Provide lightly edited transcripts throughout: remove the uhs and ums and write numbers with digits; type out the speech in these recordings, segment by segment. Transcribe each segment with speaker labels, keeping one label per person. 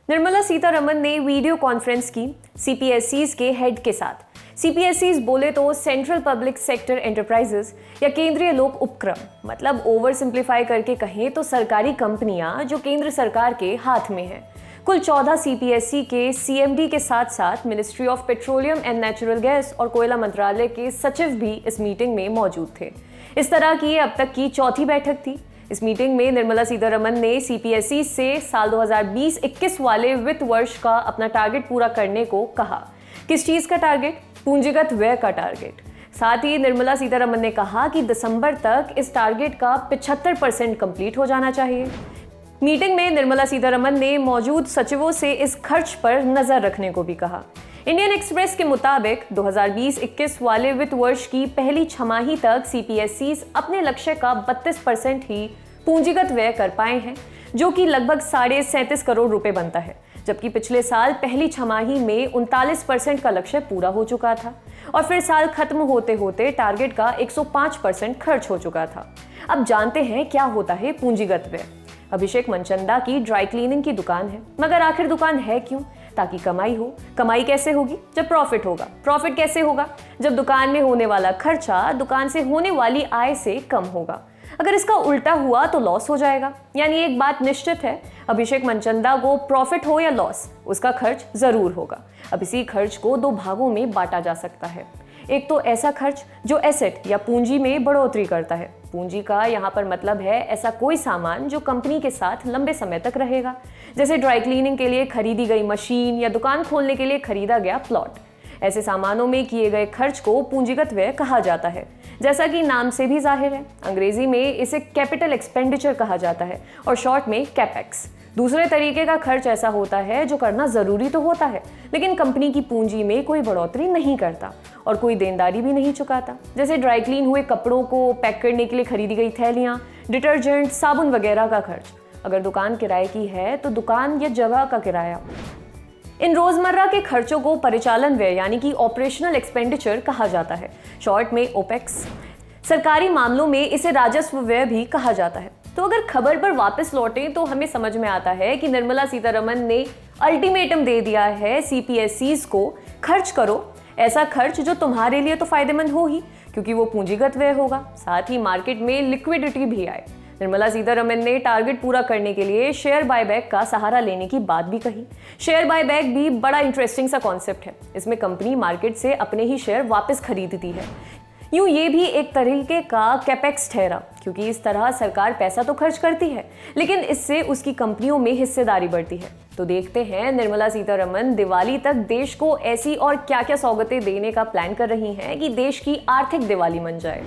Speaker 1: निर्मला सीतारमण ने video conference की सीपीएसईज के हेड के साथ। सीपीएसईज बोले तो सेंट्रल पब्लिक सेक्टर एंटरप्राइजेस या केंद्रीय लोक उपक्रम, मतलब ओवर सिंप्लीफाई करके कहें तो सरकारी कंपनियां जो केंद्र सरकार के हाथ में हैं। कुल 14 सीपीएसई के सीएमडी के साथ साथ ministry of petroleum and natural gas और कोयला मंत्रालय के सचिव भी इस मीटिंग में मौजूद थे। इस तरह की अब तक की चौथी बैठक थी। इस मीटिंग में निर्मला सीतारमण ने सीपीएसई से साल 2020-21 वाले वित्त वर्ष का अपना टारगेट पूरा करने को कहा। किस चीज का टारगेट? पूंजीगत व्यय का टारगेट। साथ ही निर्मला सीतारमण ने कहा कि दिसंबर तक इस टारगेट का 75% कंप्लीट हो जाना चाहिए। मीटिंग में निर्मला सीतारमण ने मौजूद सचिवों से इस खर्च पर नजर रखने को भी कहा। इंडियन एक्सप्रेस के मुताबिक 2020-21 वाले वित्त वर्ष की पहली छमाही तक सीपीएसईज अपने लक्ष्य का 32% ही पूंजीगत व्यय कर पाए हैं, जो कि लगभग 37.5 करोड़ रुपए बनता है, जबकि पिछले साल पहली छमाही में 39% का लक्ष्य पूरा हो चुका था और फिर साल खत्म होते होते टारगेट का 105% खर्च हो चुका था। अब जानते हैं क्या होता है पूंजीगत व्यय। अभिषेक मनचंदा की ड्राई क्लीनिंग की दुकान है, मगर आखिर दुकान है क्यों? ताकि कमाई हो। कमाई कैसे होगी? जब प्रॉफिट होगा। प्रॉफिट कैसे होगा? जब दुकान में होने वाला खर्चा दुकान से होने वाली आय से कम होगा। अगर इसका उल्टा हुआ तो लॉस हो जाएगा। यानी एक बात निश्चित है, अभिषेक मनचंदा को प्रॉफिट हो या लॉस, उसका खर्च जरूर होगा। अब इसी खर्च को दो भागों में बांटा जा सकता है। एक तो ऐसा खर्च जो एसेट या पूंजी में बढ़ोतरी करता है। पूंजी का यहाँ पर मतलब है ऐसा कोई सामान जो कंपनी के साथ लंबे समय तक रहेगा, जैसे ड्राई क्लीनिंग के लिए खरीदी गई मशीन या दुकान खोलने के लिए खरीदा गया प्लॉट। ऐसे सामानों में किए गए खर्च को पूंजीगत व्यय कहा जाता है, जैसा कि नाम से भी जाहिर है। अंग्रेजी में इसे कैपिटल एक्सपेंडिचर कहा जाता है और शॉर्ट में कैपेक्स। दूसरे तरीके का खर्च ऐसा होता है जो करना जरूरी तो होता है, लेकिन कंपनी की पूंजी में कोई बढ़ोतरी नहीं करता और कोई देनदारी भी नहीं चुकाता, जैसे ड्राई क्लीन हुए कपड़ों को पैक करने के लिए खरीदी गई थैलियां, डिटर्जेंट, साबुन वगैरह का खर्च। अगर दुकान किराए की है तो दुकान या जगह का किराया। इन रोजमर्रा के खर्चों को परिचालन व्यय यानी कि ऑपरेशनल एक्सपेंडिचर कहा जाता है, शॉर्ट में ओपेक्स। सरकारी मामलों में इसे राजस्व व्यय भी कहा जाता है। तो अगर खबर पर वापस लौटें तो हमें समझ में आता है कि निर्मला सीतारमण ने अल्टीमेटम दे दिया है सीपीएसईज को, खर्च करो ऐसा खर्च जो तुम्हारे लिए तो फायदेमंद हो ही, क्योंकि वो पूंजीगत व्यय होगा, साथ ही मार्केट में लिक्विडिटी भी आए। निर्मला सीतारमण ने टारगेट पूरा करने के लिए शेयर बायबैक का सहारा लेने की बात भी कही। शेयर बायबैक भी बड़ा इंटरेस्टिंग सा कॉन्सेप्ट है। इसमें कंपनी मार्केट से अपने ही शेयर वापस खरीदती है। यूं ये भी एक तरीके का कैपेक्स ठहरा, क्योंकि इस तरह सरकार पैसा तो खर्च करती है, लेकिन इससे उसकी कंपनियों में हिस्सेदारी बढ़ती है। तो देखते हैं निर्मला सीतारमण दिवाली तक देश को ऐसी और क्या क्या सौगातें देने का प्लान कर रही हैं कि देश की आर्थिक दिवाली बन जाए।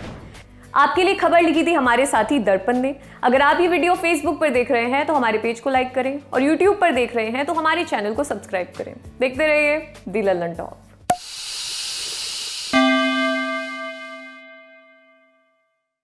Speaker 1: आपके लिए खबर लिखी थी हमारे साथी दर्पण ने। अगर आप ये वीडियो फेसबुक पर देख रहे हैं तो हमारे पेज को लाइक करें और यूट्यूब पर देख रहे हैं तो हमारे चैनल को सब्सक्राइब करें। देखते रहिए दी लल्लन टॉक।